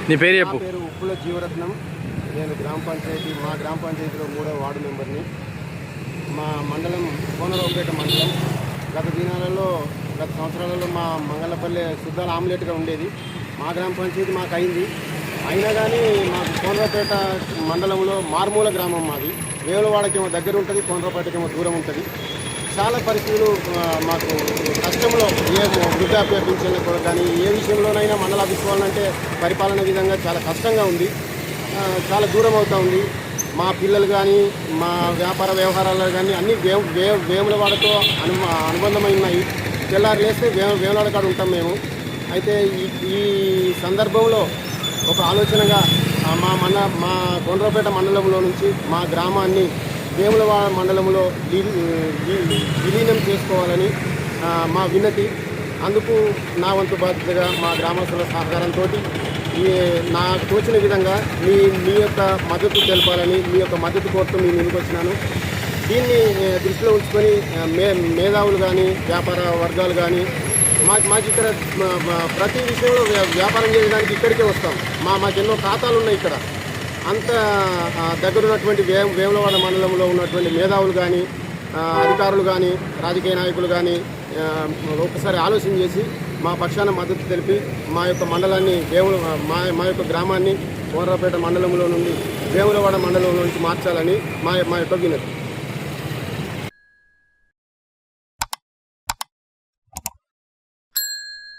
నీ పేరు చెప్పు. నా పేరు ఉప్పుల జీవరత్నం. నేను మా గ్రామ పంచాయతీలో 3వ వార్డు మెంబర్ని. మా మండలం కోనరావుపేట మండలం. గత సంవత్సరాలలో మా మంగళపల్లె శుద్ధాల ఆమ్లెట్గా ఉండేది. మా గ్రామ పంచాయతీ మాకు అయింది. అయినా కానీ మాకు కోనరావుపేట మండలంలో మారుమూల గ్రామం మాది. వేములవాడకేమో దగ్గర ఉంటుంది, కోనరావుపేటకేమో దూరం ఉంటుంది. చాలా పరిస్థితులు మాకు కష్టంలో వృద్ధాప్య పింఛన్ల కూడా కానీ ఏ విషయంలోనైనా మండల ఆఫీస్ వాళ్ళంటే పరిపాలన విధంగా చాలా కష్టంగా ఉంది. చాలా దూరం అవుతూ ఉంది. మా పిల్లలు కానీ మా వ్యాపార వ్యవహారాలు కానీ అన్నీ వేములవాడతో అనుబంధమై ఉన్నాయి. తెల్లారు లేస్తే వేములవాడ కాడ ఉంటాం మేము. అయితే ఈ సందర్భంలో ఒక ఆలోచనగా మా కోనరావుపేట మండలంలో నుంచి మా గ్రామాన్ని వేములవాడ మండలంలో విలీనం చేసుకోవాలని మా విన్నతి. అందుకు నా వంతు బాధ్యతగా మా గ్రామస్తుల సహకారంతో నాకు తోచిన విధంగా మీ యొక్క మద్దతు తెలపాలని, మీ యొక్క మద్దతు కోరుతూ మీ ముందుకు వచ్చినాను. దీన్ని దృష్టిలో ఉంచుకొని మేధావులు కానీ వ్యాపార వర్గాలు కానీ మాకు ఇక్కడ ప్రతి విషయంలో వ్యాపారం చేయడానికి ఇక్కడికే వస్తాం. మాకు ఎన్నో ఖాతాలు ఉన్నాయి ఇక్కడ. అంత దగ్గర ఉన్నటువంటి వేములవాడ మండలంలో ఉన్నటువంటి మేధావులు కానీ అధికారులు కానీ రాజకీయ నాయకులు కానీ ఒకసారి ఆలోచన చేసి మా పక్షాన మద్దతు తెలిపి మా యొక్క మండలాన్ని మా యొక్క గ్రామాన్ని కోనరావుపేట మండలంలో నుండి వేములవాడ మండలంలో నుంచి మార్చాలని మా యొక్క వినతి.